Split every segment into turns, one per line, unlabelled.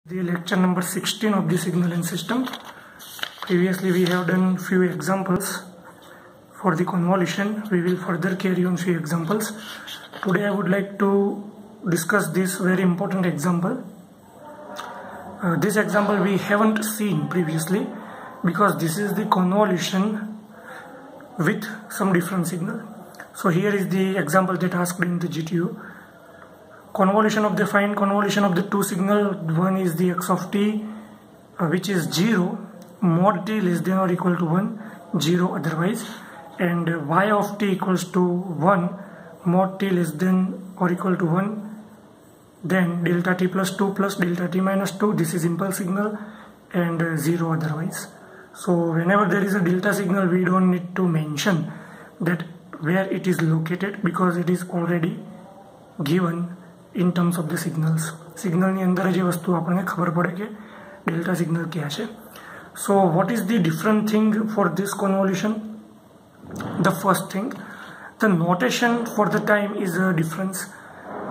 The lecture number 16 of the signal and system. Previously we have done few examples for the convolution. We will further carry on few examples. Today I would like to discuss this very important example. This example we haven't seen previously because this is the convolution with some different signal. So here is the example that asked in the GTU. Find convolution of the two signal. One is the x of t which is 0 mod t less than or equal to 1, 0 otherwise, and y of t equals to 1 mod t less than or equal to 1, then delta t plus 2 plus delta t minus 2, this is impulse signal, and 0 otherwise. So whenever there is a delta signal we don't need to mention that where it is located because it is already given in terms of the signals. Signal ની અંદર જે વસ્તુ આપણને ખબર પડે કે delta signal क्या છે. So what is the different thing for this convolution? The first thing, the notation for the time is a difference.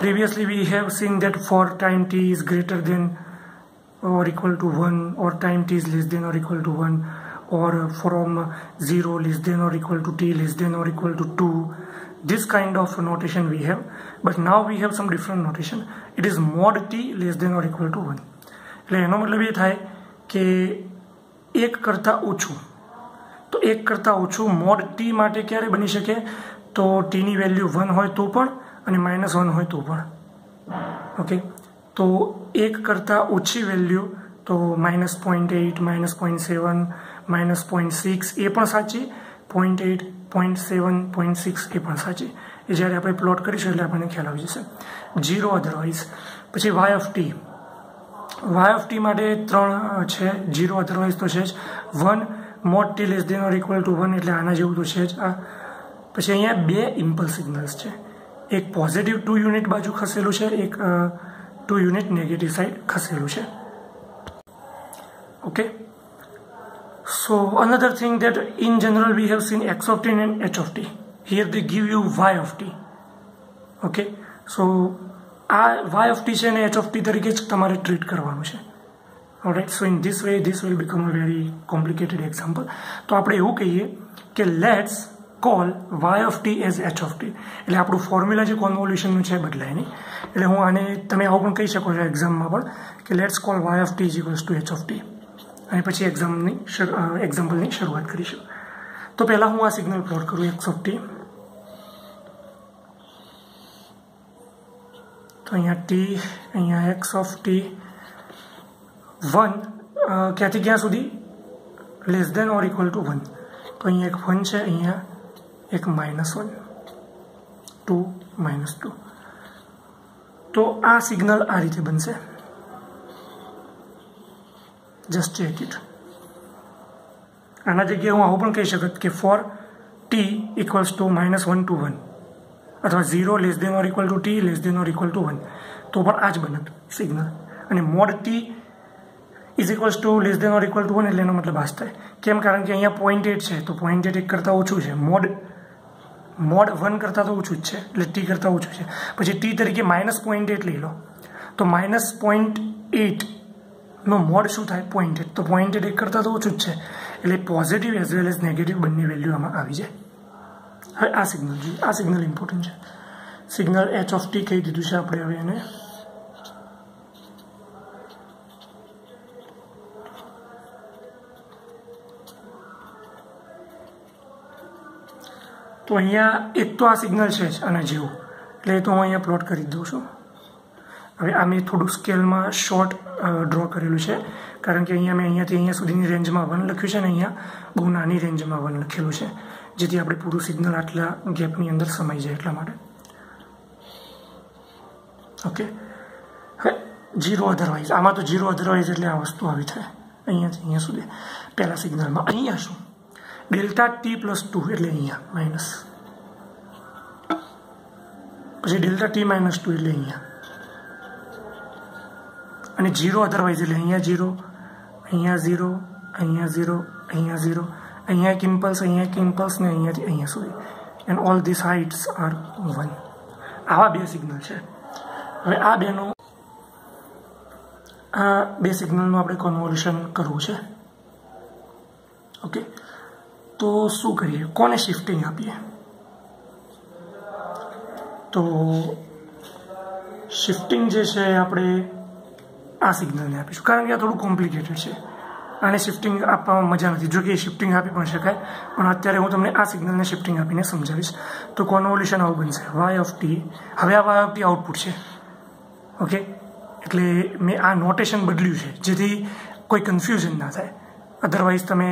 Previously we have seen that for time t is greater than or equal to 1, or time t is less than or equal to 1, or from 0 less than or equal to t less than or equal to 2. This kind of notation we have, but now we have some different notation. It is mod t less than or equal to 1. એટલે એનો મતલબ એ થાય કે એક કરતાં ઓછું, તો એક કરતાં ઓછું mod t માટે ક્યારે બની શકે? તો t ની વેલ્યુ 1 હોય તો પણ અને -1 હોય તો પણ. ઓકે, તો એક કરતાં ઓછી વેલ્યુ તો -0.8, -0.7, -0.6 એ પણ સાચી, 0.8, 0.7, 0.6 એ પણ સાચી. એ જ્યારે આપણે પ્લોટ કરીશું એટલે આપણને ખ્યાલ આવી જશે. 0 અધરવાઇઝ. પછી y ઓફ ટી માટે 3 છે, 0 અધરવાઇઝ તો છે જ, 1 mod t less than or equal to 1 એટલે આના જેવું તો છે જ આ. પછી અહીંયા બે ઇમ્પલ્સ સિગ્નલ્સ છે, એક પોઝિટિવ 2 યુનિટ બાજુ ખસેલું છે, એક 2 યુનિટ નેગેટિવ સાઈડ ખસેલું છે. Okay, so another thing that in general we have seen x of t and h of t. Here they give you y of t. Okay, so આ y of t છે અને h of t તરીકે જ તમારે treat કરવાનું છે. alright, so in this way this will become a very complicated example. તો આપણે એવું કહીએ કે let's call y of t as h of t. એટલે આપણું ફોર્મ્યુલા જે કોન્વોલ્યુશનનું છે બદલાય નહીં. એટલે હું આને તમે આવું પણ કહી શકો છો એક્ઝામમાં પણ કે let's call y of t is equals to h of t. અને પછી એક્ઝામ્પલની શરૂઆત કરીશું. તો પહેલાં હું આ સિગ્નલ પ્લોટ કરું x of t. તો અહીંયા t, અહીંયા x of t 1 ક્યાંથી ક્યાં સુધી? Less than or equal to 1. તો અહીંયા એક 1 છે, અહીંયા એક -1, 2, -2. તો આ સિગ્નલ આ રીતે બનશે. Just check it. આના જગ્યાએ હું આવું પણ કહી શકત કે for t equals to -1 to 1 અથવા 0 less than or equal to t less than or equal to 1 તો પણ આ જ બનત સિગ્નલ. અને mod t is equals to less than or equal to 1 એટલે એનો મતલબ આ જ થાય. કેમ? કારણ કે અહીંયા 0.8 છે, તો 0.8 એક કરતાં ઓછું છે, મોડ 1 કરતાં તો ઓછું જ છે, એટલે t કરતાં ઓછું છે. પછી t તરીકે -0.8 લઈ લો, તો -0.8 નો મોડ શું થાય? 0.8. તો 0.8 એક કરતાં તો ઓછું જ છે, એટલે positive as well as negative બંને વેલ્યુ આમાં આવી જાય. હવે આ સિગ્નલ જોઈએ, આ સિગ્નલ ઇમ્પોર્ટન્ટ છે. સિગ્નલ h of t કહી દીધું છે આપણે હવે એને. તો અહીંયા એક તો આ સિગ્નલ છે જ આના જેવું, એટલે તો હું અહીંયા પ્લોટ કરી દઉં છું. હવે આ મેં થોડું સ્કેલમાં શોર્ટ ડ્રો કરેલું છે કારણ કે અહીંયા મેં અહીંયાથી અહીંયા સુધીની રેન્જમાં 1 લખ્યું છે અને અહીંયા બહુ નાની રેન્જમાં 1 લખેલું છે, જેથી આપણે પૂરું સિગ્નલ આટલા ગેપની અંદર સમાઈ જાય એટલા માટે. ઓકે, હવે 0 અધરવાઇઝ. આમાં તો 0 અધરવાઇઝ એટલે આ વસ્તુ આવી થાય અહીંયાથી અહીંયા સુધી પહેલા સિગ્નલમાં. અહીંયા શું? ડેલ્ટા t પ્લસ 2 એટલે અહીંયા માઇનસ, પછી ડેલ્ટા t માઇનસ 2 એટલે અહીંયા, અને 0 અધરવાઇઝ એટલે અહીંયા 0, અહીંયા 0, અહીંયા 0, અહીંયા 0, અહીંયા એક ઇમ્પલ્સ, અહીંયા એક ઇમ્પલ્સ ને અહીંયાથી અહીંયા સુધી, and all this heights are 1. આવા બે સિગ્નલ છે. હવે આ બેનો આ બે સિગ્નલનું આપણે કન્વોલ્યુશન કરવું છે. ઓકે, તો શું કરીએ, કોને શિફ્ટિંગ આપીએ? તો શિફ્ટિંગ જે છે આપણે આ સિગ્નલને આપીશું, કારણ કે આ થોડું કોમ્પ્લિકેટેડ છે. આને શિફ્ટિંગ આપવામાં મજા નથી, જો કે શિફ્ટિંગ આપી પણ શકાય, પણ અત્યારે હું તમને આ સિગ્નલને શિફ્ટિંગ આપીને સમજાવીશ. તો કોન્વોલ્યુશન આવું બનશે y ઓફ ટી. હવે આ y ઓફ ટી આઉટપુટ છે. ઓકે, એટલે મેં આ નોટેશન બદલ્યું છે જેથી કોઈ કન્ફ્યુઝન ના થાય. અધરવાઇઝ તમે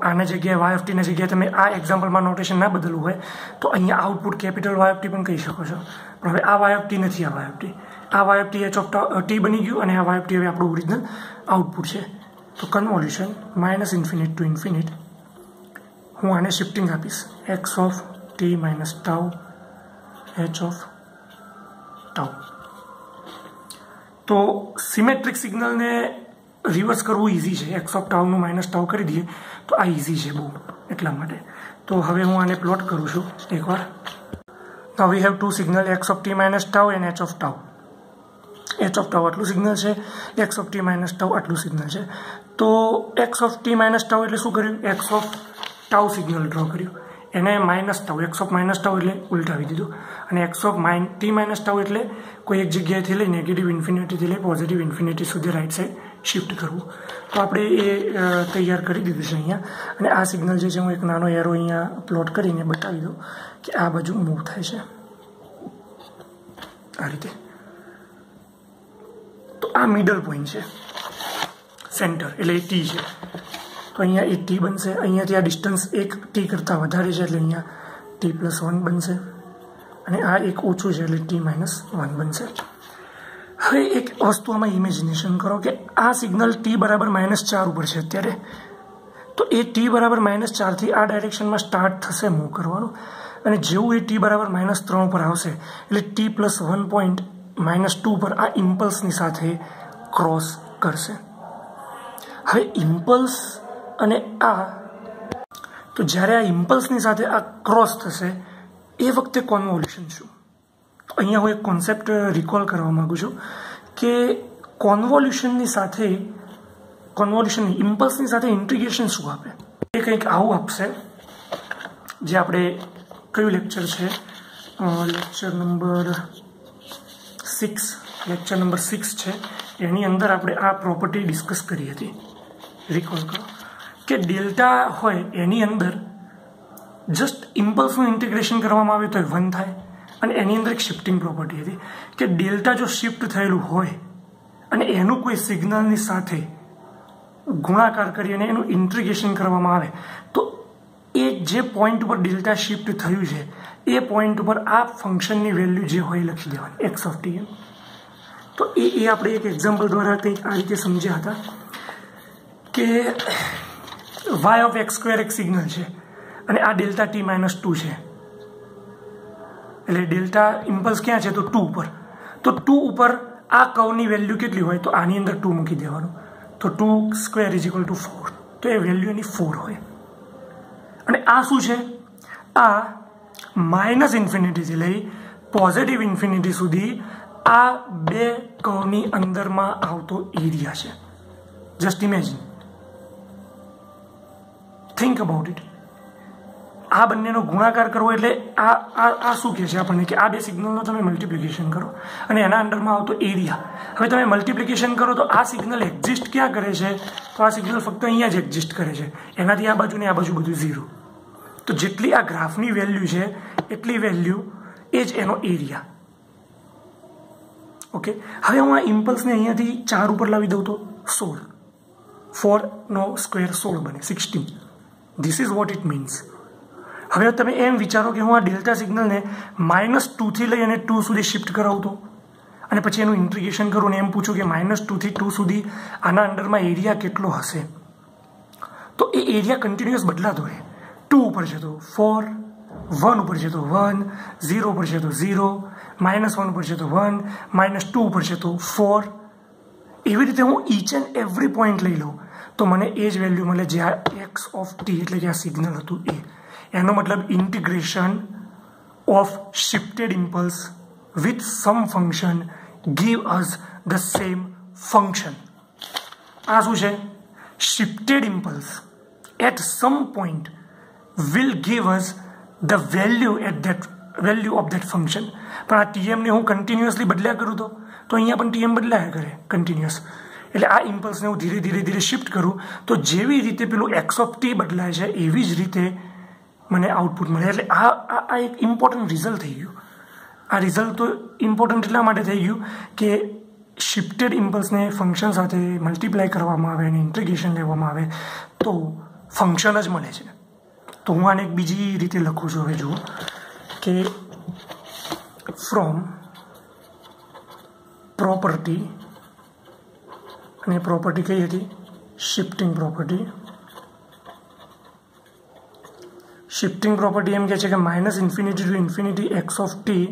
આના જગ્યાએ y ઓફ ટીના જગ્યાએ તમે આ એક્ઝામ્પલમાં નોટેશન ના બદલવું હોય તો અહીંયા output capital y of T પણ કહી શકો છો. પણ હવે આ y ઓફ ટી નથી, આ y ઓફ ટી, આ y of T h of T બની ગયું, અને આ y ઓફ ટી હવે આપણું ઓરિજિનલ આઉટપુટ છે. તો convolution minus infinite to infinite, હું આને શિફ્ટિંગ આપીશ x of t minus tau h of tau. તો સિમેટ્રિક સિગ્નલને રિવર્સ કરવું ઇઝી છે. x ઓફ ટાઉનું માઇનસ ટાઉ કરી દઈએ તો આ ઇઝી છે બહુ, એટલા માટે. તો હવે હું આને પ્લોટ કરું છું એકવાર. Now we have to signal x of t minus tau and h of tau. h of tau આટલું સિગ્નલ છે, x of t minus tau આટલું સિગ્નલ છે. તો x of t minus tau એટલે શું કર્યું? x of tau signal draw કર્યું, એને minus tau, x of minus tau એટલે ઉલટાવી દીધું, અને x of t minus tau એટલે કોઈ એક જગ્યાએથી લઈ નેગેટિવ ઇન્ફિનિટીથી લઈ પોઝિટિવ ઇન્ફિનિટી સુધી રાઈટ સાઈડ શિફ્ટ કરવું. તો આપણે એ તૈયાર કરી દીધું છે અહીંયા. અને આ સિગ્નલ જે છે હું એક નાનો એરો અહીંયા પ્લોટ કરીને બતાવી દઉં કે આ બાજુ મૂવ થાય છે આ રીતે. તો આ મિડલ પોઈન્ટ છે, સેન્ટર, એટલે એ ટી છે. તો અહીંયા એ ટી બનશે, અહીંયાથી આ ડિસ્ટન્સ એક ટી કરતાં વધારે છે એટલે અહીંયા ટી પ્લસ 1 બનશે, અને આ એક ઓછું છે એટલે ટી માઇનસ 1 બનશે. હવે એક વસ્તુ આમાં ઇમેજિનેશન કરો કે આ સિગ્નલ ટી બરાબર -4 ઉપર છે અત્યારે. તો એ ટી બરાબર -4થી આ ડાયરેક્શનમાં સ્ટાર્ટ થશે મૂવ કરવાનું, અને જેવું એ ટી બરાબર -3 ઉપર આવશે એટલે ટી પ્લસ 1 પોઈન્ટ -2 પર આ ઇમ્પલ્સની સાથે ક્રોસ કરશે. હવે ઇમ્પલ્સ અને આ, તો જ્યારે આ ઇમ્પલ્સની સાથે આ ક્રોસ થશે એ વખતે કોન્વોલ્યુશન શું? તો અહીંયા હું એક કોન્સેપ્ટ રિકોલ કરવા માગું છું કે કોન્વોલ્યુશનની સાથે, કોન્વોલ્યુશનની ઇમ્પલ્સની સાથે ઇન્ટિગ્રેશન શું આપે? એ કંઈક આવું આપશે, જે આપણે કયું લેક્ચર છે, લેક્ચર નંબર 6 છે, એની અંદર આપણે આ પ્રોપર્ટી ડિસ્કસ કરી હતી. રિકોલ કરો કે ડેલ્ટા હોય એની અંદર જસ્ટ ઇમ્પલ્સનું ઇન્ટિગ્રેશન કરવામાં આવે તો 1 થાય, અને એની અંદર એક શિફ્ટિંગ પ્રોપર્ટી હતી કે ડેલ્ટા જો શિફ્ટ થયેલું હોય અને એનું કોઈ સિગ્નલની સાથે ગુણાકાર કરી અને એનું ઇન્ટિગ્રેશન કરવામાં આવે તો એ જે પોઈન્ટ ઉપર ડેલ્ટા શિફ્ટ થયું છે એ પોઈન્ટ ઉપર આ ફંક્શનની વેલ્યુ જે હોય લખી દેવાની x ઓફ ટી. તો એ આપણે એક એક્ઝામ્પલ દ્વારા કંઈક આ રીતે સમજ્યા હતા કે y ઓફ x² એક સિગ્નલ છે અને આ ડેલ્ટા t -2 છે, એટલે ડેલ્ટા ઇમ્પલ્સ ક્યાં છે? તો 2 ઉપર. તો 2 ઉપર આ કર્વની વેલ્યુ કેટલી હોય? તો આની અંદર 2 મૂકી દેવાનું, તો 2² = 4. તો એ વેલ્યુ એની 4 હોય. અને આ શું છે? આ -ઇન્ફિનિટીથી લઈ પોઝિટિવ ઇન્ફિનિટી સુધી આ બે કર્વની અંદરમાં આવતો એરિયા છે. Just imagine, think about it. આ બંનેનો ગુણાકાર કરવો એટલે આ શું કહે છે આપણને કે આ બે સિગ્નલનો તમે મલ્ટિપ્લિકેશન કરો અને એના અંડરમાં આવતો એરિયા. હવે તમે મલ્ટિપ્લિકેશન કરો તો આ સિગ્નલ એક્ઝિસ્ટ ક્યાં કરે છે? તો આ સિગ્નલ ફક્ત અહીંયા જ એક્ઝિસ્ટ કરે છે, એનાથી આ બાજુ ને આ બાજુ બધું 0. તો જેટલી આ ગ્રાફની વેલ્યુ છે એટલી વેલ્યુ એ જ એનો એરિયા. ઓકે, હવે હું આ ઇમ્પલ્સને અહીંયાથી 4 ઉપર લાવી દઉં તો 16, 4 નો સ્ક્વેર 16 બને, 16. This is what it means. હવે તમે એમ વિચારો કે હું આ ડેલ્ટા સિગ્નલને -2 થી લઈ અને 2 સુધી શિફ્ટ કરાવું તો, અને પછી એનું ઇન્ટિગ્રેશન કરું અને એમ પૂછું કે -2 થી 2 સુધી આના અંડરમાં એરિયા કેટલો હશે? તો એ એરિયા કન્ટિન્યુઅસ બદલાતો રહે. 2 ઉપર છે તો 4, 1 ઉપર છે તો 1, 0 ઉપર છે તો 0, -1 ઉપર છે તો 1, -2 ઉપર છે તો 4. એવી રીતે હું ઈચ એન્ડ એવરી પોઈન્ટ લઈ લઉં તો મને એ જ વેલ્યુ મળે જે આ x ઓફ ટી એટલે કે આ સિગ્નલ હતું એ. એનો મતલબ integration of shifted impulse with some function give us the same function. આ શું છે? Shifted impulse at some point will give us the value of that function. પણ આ ટીએમને હું કન્ટિન્યુઅસલી બદલ્યા કરું તો અહીંયા પણ ટીએમ બદલાયા કરે કન્ટિન્યુઅસ. એટલે આ ઇમ્પલ્સને હું ધીરે ધીરે શિફ્ટ કરું તો જેવી રીતે પેલું એક્સ ઓફ ટી બદલાય છે એવી જ રીતે મને આઉટપુટ મળે. એટલે આ એક ઇમ્પોર્ટન્ટ રિઝલ્ટ થઈ ગયું. આ રિઝલ્ટ તો ઇમ્પોર્ટન્ટ એટલા માટે થઈ ગયું કે શિફ્ટેડ ઇમ્પલ્સને ફંક્શન સાથે મલ્ટીપ્લાય કરવામાં આવે અને ઇન્ટિગ્રેશન લેવામાં આવે તો ફંક્શન જ મળે છે. તો હું આને એક બીજી રીતે લખું છું. હવે જુઓ કે ફ્રોમ પ્રોપર્ટી, અને પ્રોપર્ટી કઈ હતી? Shifting property. શિફ્ટિંગ પ્રોપર્ટી એમ કહે છે કે minus infinity to infinity x of t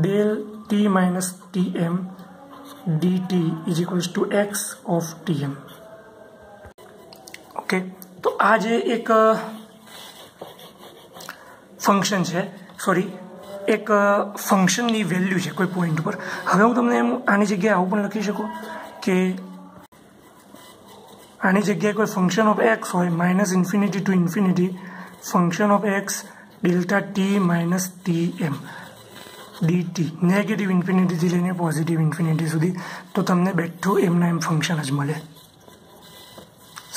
del t minus t m dt is equals to x of t m. Okay, તો આ જે એક ફંક્શન છે, સોરી એક ફંક્શનની વેલ્યુ છે કોઈ પોઈન્ટ પર. હવે હું તમને એમ આની જગ્યાએ આવું પણ લખી શકું કે આની જગ્યાએ કોઈ ફંક્શન ઓફ એક્સ હોય minus infinity to infinity function of x delta t minus t m dt, negative ઇન્ફિનિટીથી લઈને પોઝિટિવ ઇન્ફિનિટી સુધી. તો તમને બેઠું એમના એમ ફંક્શન જ મળે.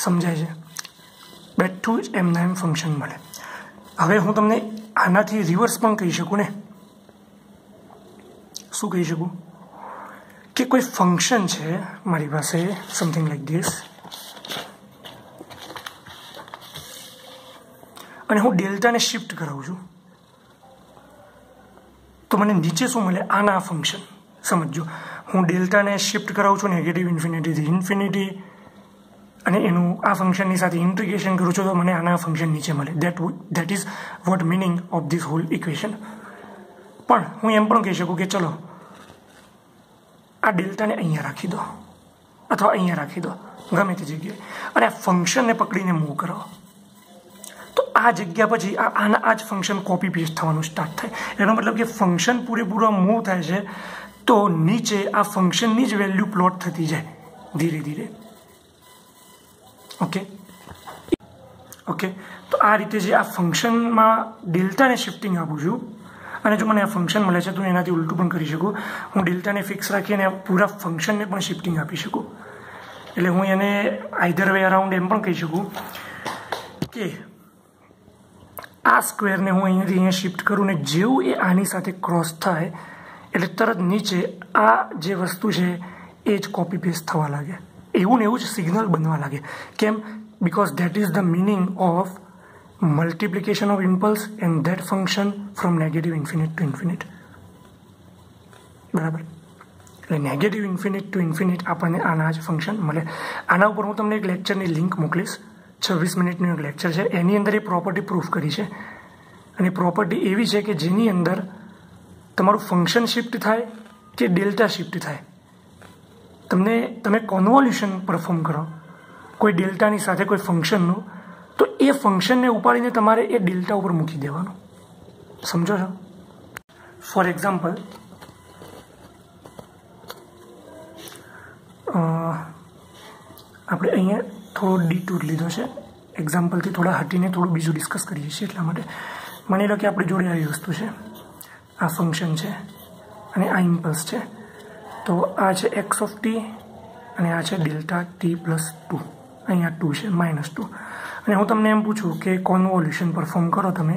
સમજાય છે? બેઠું જ એમના એમ ફંક્શન મળે. હવે હું તમને આનાથી રિવર્સ પણ કહી શકું ને. શું કહી શકું? કે કોઈ ફંક્શન છે મારી પાસે સમથિંગ લાઈક ધીસ, અને હું ડેલ્ટાને શિફ્ટ કરાવું છું તો મને નીચે શું મળે? આના ફંક્શન. સમજો, હું ડેલ્ટાને શિફ્ટ કરાવું છું નેગેટિવ ઇન્ફિનિટીથી ઇન્ફિનિટી, અને એનું આ ફંક્શનની સાથે ઇન્ટિગ્રેશન કરું છું તો મને આના ફંક્શન નીચે મળે. That is what meaning of this hall equation. પણ હું એમ પણ કહી શકું કે ચલો આ ડેલ્ટાને અહીંયા રાખી દો અથવા અહીંયા રાખી દો, ગમે તે જગ્યાએ, અને આ ફંક્શનને પકડીને મૂવ કરો. તો આ જગ્યા પછી આ જ ફંક્શન કોપી પેસ્ટ થવાનું સ્ટાર્ટ થાય. એનો મતલબ કે ફંક્શન પૂરેપૂરો મૂવ થાય છે તો નીચે આ ફંક્શનની જ વેલ્યુ પ્લોટ થતી જાય ધીરે ધીરે. ઓકે, તો આ રીતે જે આ ફંક્શનમાં ડેલ્ટાને શિફ્ટિંગ આપું છું, અને જો મને આ ફંક્શન મળે છે તો એનાથી ઉલટું પણ કરી શકું. હું ડેલ્ટાને ફિક્સ રાખીને પૂરા ફંક્શનને પણ શિફ્ટિંગ આપી શકું. એટલે હું એને આઈધર વે અરાઉન્ડ એમ પણ કહી શકું કે આ સ્ક્વેરને હું અહીંયાથી અહીંયા શિફ્ટ કરું ને જેવું એ આની સાથે ક્રોસ થાય એટલે તરત નીચે આ જે વસ્તુ છે એ જ કોપી પેસ્ટ થવા લાગે. એવું ને એવું જ સિગ્નલ બનવા લાગે. કેમ? because that is the meaning of multiplication of impulse and that function from negative infinite to infinite. બરાબર? એટલે નેગેટિવ ઇન્ફિનિટ ટુ ઇન્ફિનિટ આપણને આના જ ફંક્શન મળે. આના ઉપર હું તમને એક લેક્ચરની લિંક મોકલીશ. 26 મિનિટનું એક લેક્ચર છે, એની અંદર એ પ્રોપર્ટી પ્રૂફ કરી છે. અને પ્રોપર્ટી એવી છે કે જેની અંદર તમારું ફંક્શન શિફ્ટ થાય કે ડેલ્ટા શિફ્ટ થાય, તમે કોન્વોલ્યુશન પરફોર્મ કરો કોઈ ડેલ્ટાની સાથે કોઈ ફંક્શનનું, તો એ ફંક્શનને ઉપાડીને તમારે એ ડેલ્ટા ઉપર મૂકી દેવાનું. સમજો છો? ફોર એક્ઝામ્પલ, આપણે અહીંયા થોડો ડીટૂર લીધો છે. એક્ઝામ્પલથી થોડા હટીને થોડું બીજું ડિસ્કસ કરીએ છીએ. એટલા માટે માની લો કે આપણી જોડે આવી વસ્તુ છે, આ ફંક્શન છે અને આ ઇમ્પલ્સ છે. તો આ છે એક્સ ઓફ ટી અને આ છે ડેલ્ટા ટી પ્લસ 2. અહીંયા 2 છે, -2. અને હું તમને એમ પૂછું કે કોન્વોલ્યુશન પરફોર્મ કરો તમે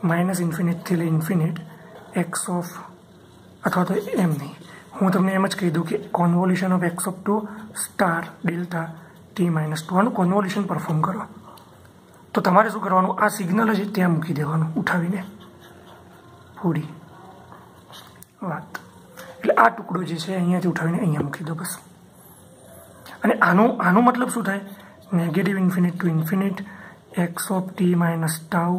-ઇન્ફિનિટથી લઈ ઇન્ફિનિટ એક્સ ઓફ, અથવા તો એમ નહીં, હું તમને એમ જ કહી દઉં કે convolution of x of 2 star delta T -2 આનું કોન્વોલ્યુશન પરફોર્મ કરો. તો તમારે શું કરવાનું? આ સિગ્નલ જ ત્યાં મૂકી દેવાનું ઉઠાવીને. પૂરી વાત. એટલે આ ટુકડો જે છે અહીંયાથી ઉઠાવીને અહીંયા મૂકી દો બસ. અને આનો મતલબ શું થાય? Negative infinite to infinite x of t minus tau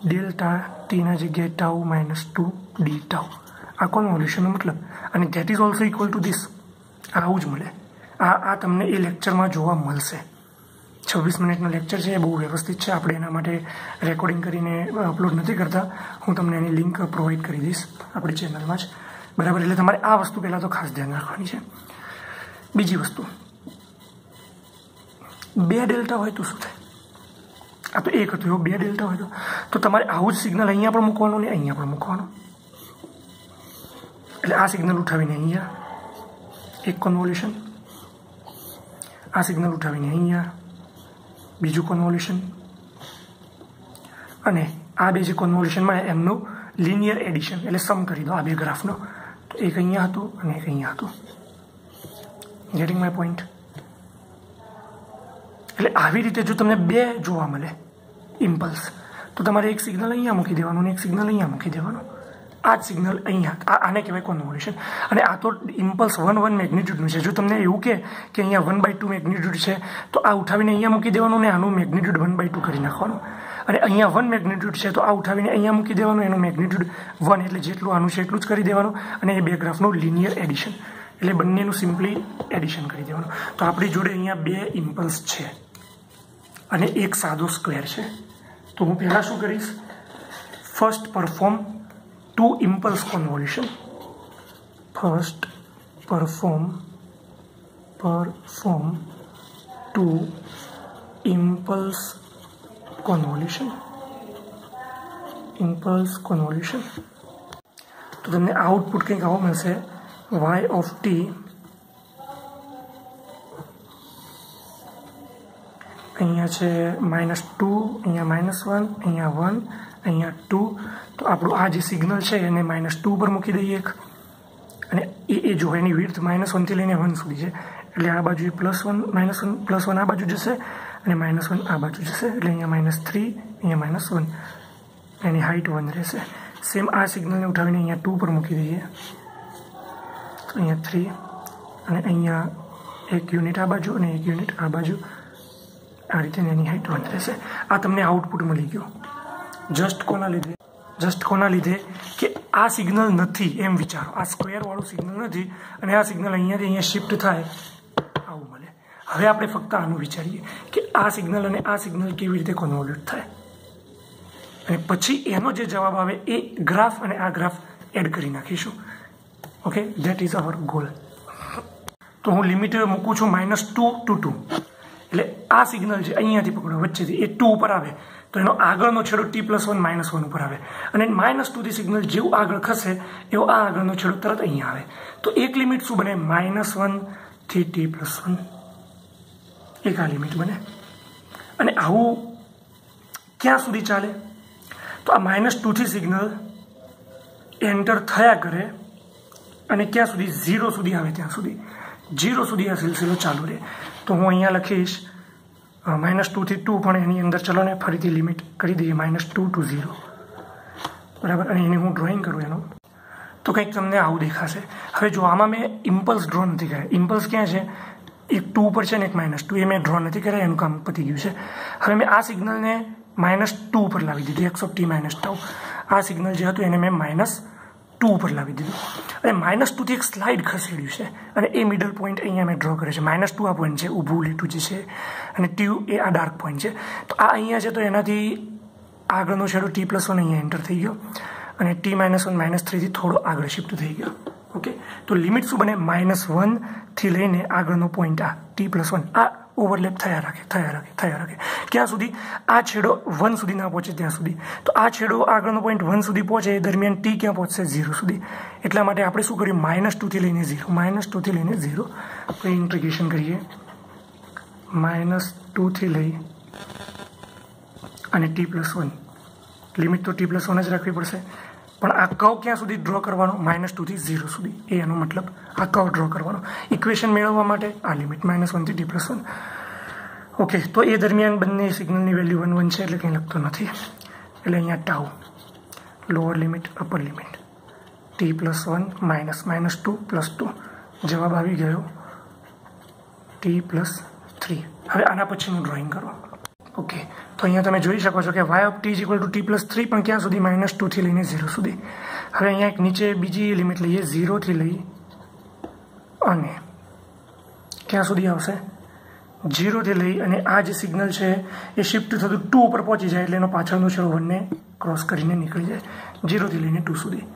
delta ટીના જગ્યાએ ટાઉ -2 ડી ટાઉ. આ કોન્વોલ્યુશનનો મતલબ. અને that is also equal to this. આવું જ મળે. આ તમને એ લેક્ચરમાં જોવા મળશે. 26 મિનિટનો લેક્ચર છે, એ બહુ વ્યવસ્થિત છે. આપણે એના માટે રેકોર્ડિંગ કરીને અપલોડ નથી કરતા. હું તમને એની લિંક પ્રોવાઈડ કરી દઈશ આપણી ચેનલમાં જ. बराबर। એટલે તમારે આ વસ્તુ પહેલા તો ખાસ ધ્યાન રાખવાની છે। બીજી વસ્તુ, 2 ડેલ્ટા હોય તો શું થાય? આ તો 1 હતું, 2 ડેલ્ટા હોય તો તમારે આવું જ સિગ્નલ અહીંયા પણ મૂકવાનું ને અહીંયા પણ મૂકવાનું। એટલે આ સિગ્નલ ઉઠાવીને અહીંયા એક કન્વોલ્યુશન, આ સિગ્નલ ઉઠાવીને અહીંયા બીજું કન્વોલ્યુશન, અને આ બે જે કન્વોલ્યુશન મળે એમનું લિનિયર એડિશન એટલે સમ કરી દો આ બે ગ્રાફનો। તો એક અહીંયા હતું અને એક અહીંયા હતું। Gating my point? એટલે આવી રીતે જો તમને 2 જોવા મળે ઇમ્પલ્સ તો તમારે એક સિગ્નલ અહીંયા મૂકી દેવાનું અને એક સિગ્નલ અહીંયા મૂકી દેવાનું। આ જ સિગ્નલ અહીંયા, આને કહેવાય કન્વોલ્યુશન। અને આ તો ઇમ્પલ્સ 1 મેગ્નિટ્યુડનું છે। જો તમને એવું કે અહીંયા 1/2 મેગ્નિટ્યુડ છે તો આ ઉઠાવીને અહીંયા મૂકી દેવાનું ને આનું મેગ્નિટ્યુડ 1/2 કરી નાખવાનું। અને અહીંયા 1 મેગ્નિટ્યુડ છે તો આ ઉઠાવીને અહીંયા મૂકી દેવાનું, એનું મેગ્નિટ્યુડ 1 એટલે જેટલું આનું છે એટલું જ કરી દેવાનું। અને એ બે ગ્રાફનું લિનિયર એડિશન એટલે બંનેનું સિમ્પલી એડિશન કરી દેવાનું। તો આપણી જોડે અહીંયા 2 ઇમ્પલ્સ છે અને એક સાદો સ્ક્વેર છે। તો હું પહેલાં શું કરીશ? First perform 2 impulse convolution. First perform 2 impulse convolution. તો તમને આઉટપુટ કંઈક આવો મળશે, y of t અહીંયા છે -2, અહીંયા -1, અહીંયા 1, અહીંયા 2। તો આપણું આ જે સિગ્નલ છે એને -2 પર મૂકી દઈએ એક, અને એ જો એની વિડ્થ -1 થી લઈને 1 સુધી છે એટલે આ બાજુ +1 -1 આ બાજુ જશે અને -1 આ બાજુ જશે એટલે અહીંયા -3, અહીંયા -1, એની હાઇટ 1 રહેશે। સેમ આ સિગ્નલને ઉઠાવીને અહીંયા 2 પર મૂકી દઈએ તો અહીંયા 3 અને અહીંયા એક યુનિટ આ બાજુ અને એક યુનિટ આ બાજુ, આ રીતે એની હાઇટ 1 રહેશે। આ તમને આઉટપુટ મળી ગયું। જસ્ટ કોના લીધે કે આ સિગ્નલ નથી એમ વિચારો, આ સ્ક્વેર વાળું સિગ્નલ નથી અને આ સિગ્નલ અહીંયાથી અહીંયા શિફ્ટ થાય આવું મળે। હવે આપણે ફક્ત આનું વિચારીએ કે આ સિગ્નલ અને આ સિગ્નલ કેવી રીતે કન્વોલ્યુટ થાય, અને પછી એનો જે જવાબ આવે એ ગ્રાફ અને આ ગ્રાફ એડ કરી નાખીશું। Okay, that is our goal. તો હું લિમિટ મૂકું છું -2 to 2, એટલે આ સિગ્નલ છે અહીંયાથી પકડો વચ્ચેથી એ 2 ઉપર આવે તો એનો આગળનો છેડો t+1 -1 ઉપર આવે, અને -2 થી સિગ્નલ જેવું આગળ ખસે એવો આ આગળનો છેડો તરત અહીંયા આવે। તો એક લિમિટ શું બને? -1 થી t+1, એક આ લિમિટ બને। અને આવું ક્યાં સુધી ચાલે? તો આ -2 થી સિગ્નલ એન્ટર થયા કરે અને ક્યાં સુધી? 0 સુધી આવે ત્યાં સુધી, 0 સુધી આ સિલસિલો ચાલુ રહે। તો હું અહીંયા લખીશ -2 થી 2, પણ એની અંદર ચલો ને ફરીથી લિમિટ કરી દઈએ -2 to 0, બરાબર। અને એની હું ડ્રોઈંગ કરું એનું તો કંઈક તમને આવું દેખાશે। હવે જો આમાં મેં ઇમ્પલ્સ ડ્રો નથી કર્યા, ઇમ્પલ્સ ક્યાં છે? એક 2 પર છે ને એક -2, એ મેં ડ્રો નથી કર્યા, એનું કામ પતી ગયું છે। હવે મેં આ સિગ્નલને -2 પર લાવી દીધી, x of t - τ। આ સિગ્નલ જે હતું એને મેં -2 પર લાવી દીધું અને -2 થી એક સ્લાઇડ ખસેડ્યું છે, અને એ મિડલ પોઈન્ટ અહીંયા મેં ડ્રો કરે છે। -2 આ પોઈન્ટ છે, ઊભું લીટું જે છે, અને t એ આ ડાર્ક પોઈન્ટ છે। તો આ અહીંયા છે તો એનાથી આગળનો છેડો t+1 અહીંયા એન્ટર થઈ ગયો અને t - 1 -3 થી થોડો આગળ શિફ્ટ થઈ ગયો। ઓકે, તો લિમિટ શું બને? -1 થી લઈને આગળનો પોઈન્ટ આ t+1 આ ઓવરલેપ થયા રાખે। ક્યાં સુધી? આ છેડો 1 સુધી ના પહોંચે ત્યાં સુધી। તો આ છેડો આગળનો પોઈન્ટ 1 સુધી પહોંચે એ દરમિયાન t ક્યાં પહોંચશે? 0 સુધી। એટલા માટે આપણે શું કર્યું? -2 થી લઈને 0, -2 થી લઈને 0 આપણે ઇન્ટિગ્રેશન કરીએ, -2 થી લઈ અને t+1, લિમિટ તો t+1 જ રાખવી પડશે, પણ આ કર્વ ક્યાં સુધી ડ્રો કરવાનો? -2 થી 0 સુધી, એ એનો મતલબ આ કર્વ ડ્રો કરવાનો। ઇક્વેશન મેળવવા માટે આ લિમિટ -1 થી t+1। ઓકે, તો એ દરમિયાન બંને સિગ્નલની વેલ્યુ 1 1 છે એટલે કંઈ લખતો નથી, એટલે અહીંયા tau lower limit upper limit t+1 -2 + 2 જવાબ આવી ગયો t+3। હવે આના પછીનું ડ્રોઈંગ કરો। ઓકે, તો અહીંયા તમે જોઈ શકો છો કે y of t = t+3, પણ ક્યાં સુધી? -2 થી લઈને 0 સુધી। હવે અહીંયા એક નીચે બીજી લિમિટ લઈએ, 0 થી લઈ અને ક્યાં સુધી આવશે? 0 થી લઈ અને આ જે સિગ્નલ છે એ શિફ્ટ થતું 2 ઉપર પહોંચી જાય એટલે એનો પાછળનો છેડો 1 ને ક્રોસ કરીને નીકળી જાય, 0 થી લઈને 2 સુધી।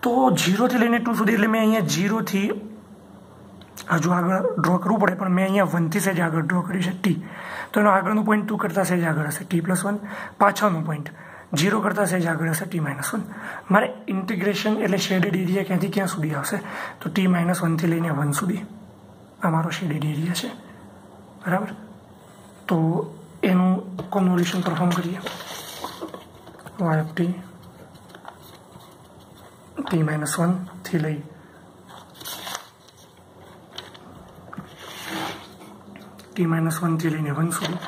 तो 0 થી લઈને 2 સુધી એટલે મેં અહીંયા 0 થી હજુ આગળ ડ્રો કરવું પડે, પણ મેં અહીંયા 1 થી સહેજ આગળ ડ્રો કર્યું છે ટી, તો એનો આગળનું પોઈન્ટ 2 કરતાં સહેજ આગળ હશે t+1, પાછળનું પોઈન્ટ 0 કરતાં સહેજ આગળ હશે t-1. મારે ઇન્ટિગ્રેશન એટલે શેડેડ એરિયા ક્યાંથી ક્યાં સુધી આવશે, તો t-1 થી લઈને 1 સુધી આ મારો શેડેડ એરિયા છે, બરાબર. તો એનું કોન્વોલ્યુશન પરફોર્મ કરીએ. y of t t-1 થી લઈ t-1 થી લઈને 1 સુધી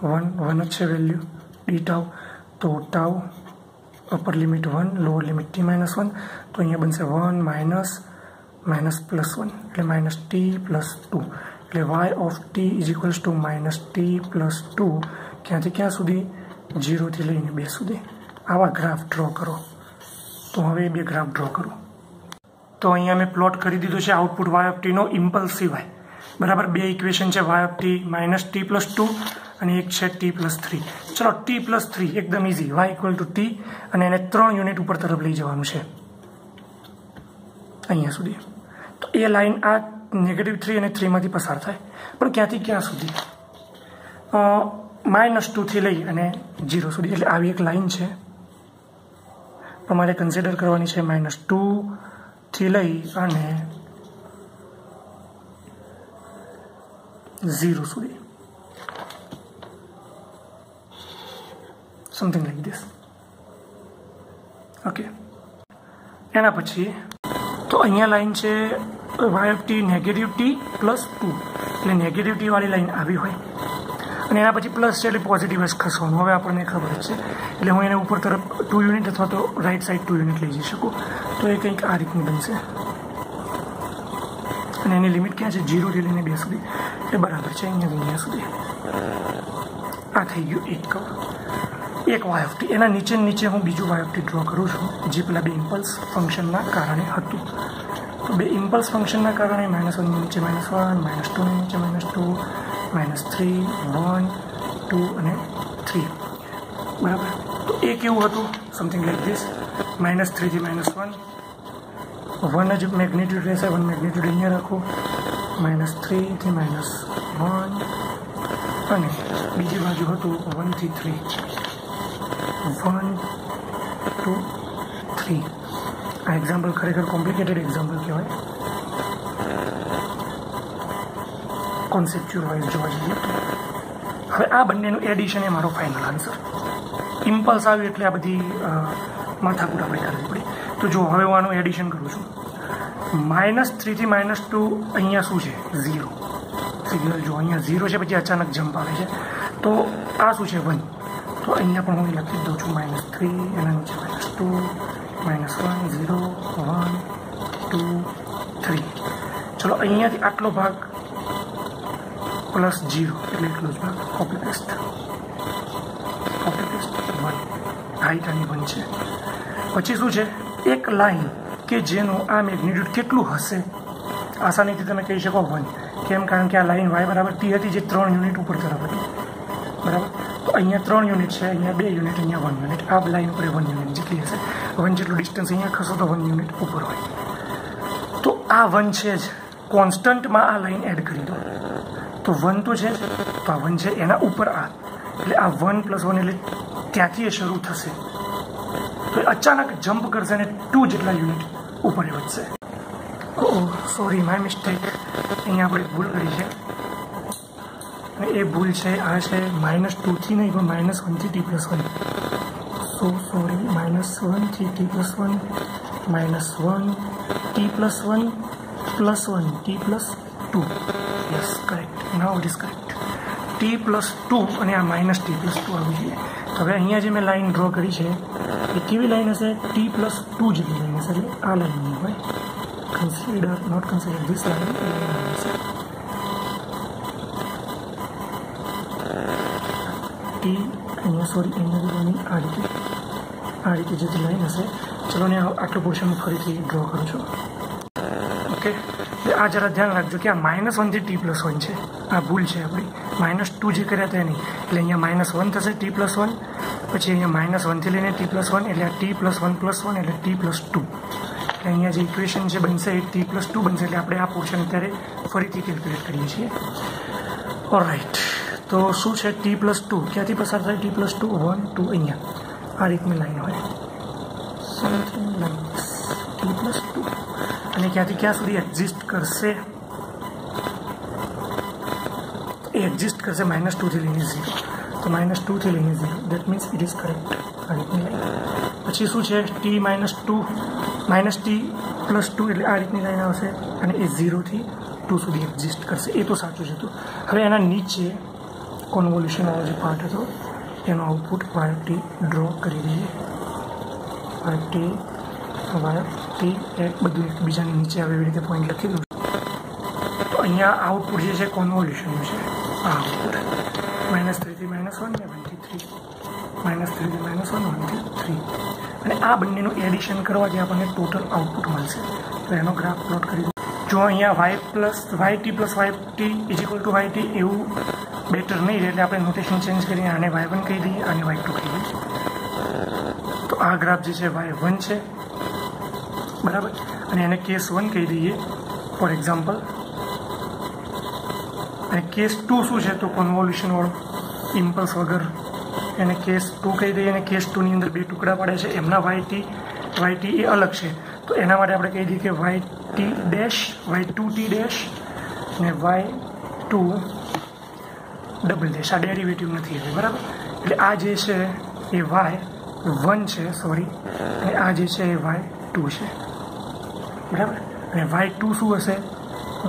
1 જ છે વેલ્યુ ડી ટાઉ, તો tau upper limit 1 lower limit t-1, તો અહીંયા બનશે 1 માઇનસ +1 એટલે -t+2, એટલે y of t is equals two -t+2 ક્યાંથી ક્યાં સુધી, 0 થી લઈને 2 સુધી. આવા ગ્રાફ ડ્રો કરો. તો હવે બે ગ્રાફ ડ્રો કરું. તો અહીંયા મેં પ્લોટ કરી દીધો છે આઉટપુટ y of t નો ઇમ્પલ્સ સિવાય, બરાબર. બે ઇક્વેશન છે y of t -t+2 અને એક છે t+3. ચલો t+3 એકદમ easy, y equal to t અને એને 3 યુનિટ ઉપર તરફ લઈ જવાનું છે અહીંયા સુધી. તો એ લાઈન આ -3 અને 3 માંથી પસાર થાય, પણ ક્યાંથી ક્યાં સુધી, -2 થી લઈ અને 0 સુધી. એટલે આવી એક લાઈન છે, તમારે કન્સિડર કરવાની છે -2 થી લઈ અને 0 સુધી, સમથિંગ લાઈક ધીસ. ઓકે, એના પછી તો અહીંયા લાઈન છે y of t -t+2, એટલે નેગેટિવ ટી વાળી લાઈન આવી હોય અને એના પછી પ્લસ છે એટલે પોઝિટિવ જ ખસવાનું. હવે આપણને ખબર જ છે, એટલે હું એને ઉપર તરફ 2 યુનિટ અથવા તો રાઈટ સાઈડ 2 યુનિટ લઈ જઈ શકું. તો એ કંઈક આ રીતનું બનશે અને એની લિમિટ ક્યાં છે, 0 થી લઈને 2 સુધી, એટલે બરાબર છે અહીંયા સુધી. આ થઈ ગયું એક કર્વ, એક y of t. એના નીચે હું બીજું y of t ડ્રો કરું છું, જે પેલા બે ઇમ્પલ્સ ફંક્શનના કારણે હતું. તો બે ઇમ્પલ્સ ફંક્શનના કારણે -1 ની નીચે -1, -2 ની નીચે -2, -3, 1, 2 અને 3, બરાબર. તો એ કેવું હતું, સમથિંગ લાઈક ધીસ. -3 થી -1, 1 જ મેગ્નિટ્યુડ રહેશે, 1 મેગ્નિટ્યુડ અહીંયા રાખું, -3 થી -1 અને બીજી બાજુ હતું 1 થી 3, 1, 2, 3. આ એક્ઝામ્પલ ખરેખર કોમ્પ્લિકેટેડ એક્ઝામ્પલ કહેવાય કોન્સેપ્ચ્યુઅલ વાઇઝ જોવા જઈએ તો. હવે આ બંનેનું એડિશન એ મારો ફાઇનલ આન્સર. ઇમ્પલ્સ આવ્યું એટલે આ બધી માથાકૂટ આપણે કરવી પડી. તો જો હવે હું આનું એડિશન કરું છું. -3 થી -2 અહીંયા શું છે, 0. સિગ્નલ જો અહીંયા 0 છે, પછી અચાનક જમ્પ આવે છે, તો આ શું છે 1. તો અહીંયા પણ હું લખી દઉં છું -3 એના નીચે -2, -1, 0, 1, 2, 3. ચલો અહીંયાથી આટલો ભાગ +0 એટલે એટલો જ ભાગ કોપી પેસ્ટ 1. હાઈટ આની 1 છે. પછી શું છે, એક લાઈન કે જેનું આ મેગ્નિટ્યુડ કેટલું હશે, આસાનીથી તમે કહી શકો 1. કેમ, કારણ કે આ લાઈન y બરાબર t હતી, જે 3 યુનિટ ઉપર તરફ હતી, બરાબર. તો અહીંયા 3 યુનિટ છે, અહીંયા 2 યુનિટ, અહીંયા 1 યુનિટ. આ લાઈન ઉપર 1 યુનિટ જેટલી હશે, 1 જેટલું ડિસ્ટન્સ અહીંયા ખસો તો 1 યુનિટ ઉપર હોય. તો આ 1 છે જ, કોન્સ્ટન્ટમાં આ લાઈન એડ કરી દો તો 1 તો છે જ, તો આ 1 છે, એના ઉપર આ, એટલે આ 1 + 1 એટલે ત્યાંથી એ શરૂ થશે. તો અચાનક જમ્પ કરશે અને 2 જેટલા યુનિટ ઉપર વધશે. ઓહ સોરી, માય મિસ્ટેક, અહીંયા આપણે ભૂલ કરી છે અને એ ભૂલ છે આ છે -2 થી નહીં પણ -1 થી t+1. સો સોરી, -1 થી t+1, -1 t+1 +1 t+2. Yes, correct, now it is correct. t+2 અને આ -t+2 આવી જોઈએ. હવે અહીંયા જે મેં લાઈન ડ્રો કરી છે એ કેવી લાઈન હશે, t+2 જેવી લાઈન હશે, એટલે આ લાઈન હોય. નોટ કન્સિડર ધીસ લાઈન હશે. ટી અહીંયા સોરી અહીંયા આ રીતે જે લાઈન હશે. ચલો ને આટલો પોર્શન હું ફરીથી ડ્રો કરું છું. ઓકે, આ જરા ધ્યાન રાખજો કે આ -1 થી t+1 છે, આ ભૂલ છે આપણી. -2 જે કર્યા હતા નહીં, એટલે અહીંયા -1 થશે t+1 પછી અહીંયા -1 થી લઈને t+1 એટલે આ t+1+1 એટલે t+2. અહીંયા જે ઇક્વેશન છે બનશે એ t+2 બનશે. એટલે આપણે આ પોર્શન અત્યારે ફરીથી કેલ્ક્યુલેટ કરીએ છીએ. ઓલરાઈટ, તો શું છે t+2? ક્યાંથી પસાર થાય t+2? 1 2 અહીંયા આ રીતની લાઈન હોય t+2 અને ક્યાંથી ક્યાં સુધી એક્ઝિસ્ટ કરશે? એ એક્ઝિસ્ટ કરશે -2 થી લઈને 0. તો -2 થી લઈને 0, that means it is correct. આ રીતની લાઈન. પછી શું છે t -t+2 એટલે આ રીતની લાઈન આવશે અને એ 0 થી 2 સુધી એક્ઝિસ્ટ કરશે. એ તો સાચું જ હતું. હવે એના નીચે કોન્વોલ્યુશન વાળો જે પાર્ટ હતો એનો આઉટપુટ yt ડ્રો કરી દઈએ. yt એક બધું એકબીજાની નીચે આવે એવી રીતે પોઈન્ટ લખી દઉં. તો અહીંયા આઉટપુટ જે છે કોન્વોલ્યુશનનું છે. આ આઉટપુટ -3 થી -1 ને 1 થી 3, -3 થી -1 1 થી 3. અને આ બંનેનું એડિશન કરવાથી આપણને ટોટલ આઉટપુટ મળશે. તો એનો ગ્રાફ પ્લોટ કરી દો. જો અહીંયા yt = yt એવું બેટર નહીં રહે એટલે આપણે નોટેશન ચેન્જ કરીને આને y1 કહી દઈએ, આને y2 કહી દઈએ. તો આ ગ્રાફ જે છે y1 છે, બરાબર, અને એને કેસ 1 કહી દઈએ ફોર એક્ઝામ્પલ. અને કેસ 2 શું છે? તો કોન્વોલ્યુશન વાળો ઇમ્પલ્સ વગર એને કેસ 2 કહી દઈએ. અને કેસ 2 ની અંદર બે ટુકડા પડે છે, એમના yt એ અલગ છે. તો એના માટે આપણે કહી દઈએ કે y2t' અને y2 ડબલ ડેશ. આ ડેરિવેટિવ નથી હવે, બરાબર. એટલે આ જે છે એ y1 છે, સોરી, અને આ જે છે એ y2 છે, બરાબર. અને y2 શું હશે?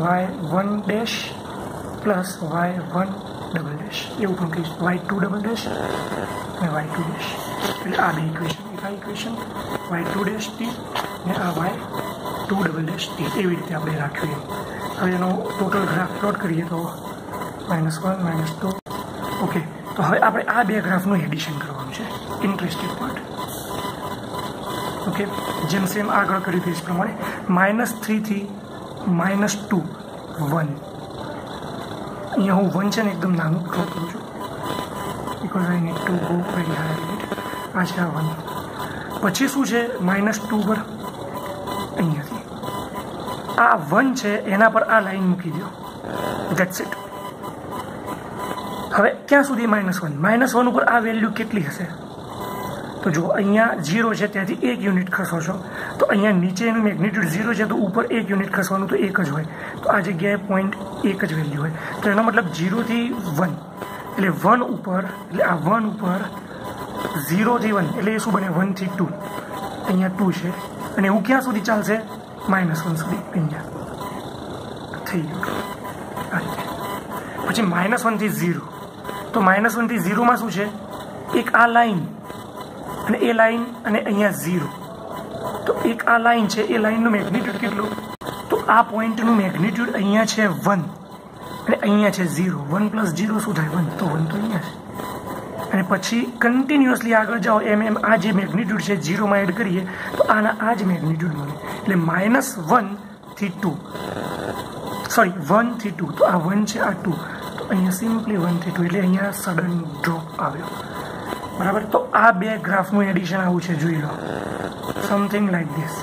y1' plus y1 double dash એવું પણ કહીશ. y2 ડબલ ડેશ અને y2 ડેશ. એટલે આ બે ઇક્વેશન, એક આ ઇક્વેશન y2' t અને આ y2 ડબલ ડેશ t એવી રીતે આપણે રાખ્યું. હવે એનો ટોટલ ગ્રાફ પ્લોટ કરીએ તો -1 -2. ઓકે, તો હવે આપણે આ બે ગ્રાફનું એડિશન કરવાનું છે. Interesting part. ઓકે, જેમ સેમ આગળ કર્યું તે જ પ્રમાણે -3 થી -2 1. અહીંયા હું 1 છે ને એકદમ નાનું ડ્રો કરું છું because I need to go very high limit. આ છે આ 1. પછી શું છે -2 પર અહીંયાથી આ 1 છે એના પર આ લાઈન મૂકી દો. That's it. હવે ક્યાં સુધી -1 ઉપર આ વેલ્યુ કેટલી હશે? તો જો અહીંયા 0 છે ત્યાંથી 1 યુનિટ ખસો છો તો અહીંયા નીચે એનું મેગ્નિટ્યુડ 0 છે તો ઉપર 1 યુનિટ ખસવાનું તો 1 જ હોય. તો આ જગ્યાએ પોઈન્ટ 1 જ વેલ્યુ હોય. તો એનો મતલબ 0 થી 1 એટલે 1 ઉપર, એટલે આ 1 ઉપર 0 થી 1 એટલે એ શું બને? 1 થી 2. અહીંયા 2 છે અને એવું ક્યાં સુધી ચાલશે? -1 સુધી. અહીંયા થઈ ગયું. પછી -1 થી 0. તો -1 થી 0 માં શું છે? એક આ લાઈન અને એ લાઈન અને અહીંયા 0. તો એક આ લાઈન છે, એ લાઈનનું મેગ્નિટ્યુડ કેટલું? તો આ પોઈન્ટનું મેગ્નિટ્યુડ અહીંયા છે 1 અને અહીંયા છે 0. 1 + 0 શું થાય? 1. તો 1 તો અહીંયા છે. અને પછી કન્ટિન્યુઅસલી આગળ જાઓ એમ એમ આ જે મેગ્નિટ્યુડ છે 0 માં એડ કરીએ તો આના આ જ મેગ્નિટ્યુડ મળે. એટલે -1 થી 2, સોરી 1 થી 2. તો આ 1 છે, આ 2. તો અહીંયા સિમ્પલી 1 થી 2 એટલે અહીંયા સડન ડ્રોપ આવ્યો, બરાબર. તો આ બે ગ્રાફનું એડિશન આવું છે, જોઈ લો, સમથિંગ લાઈક ધીસ.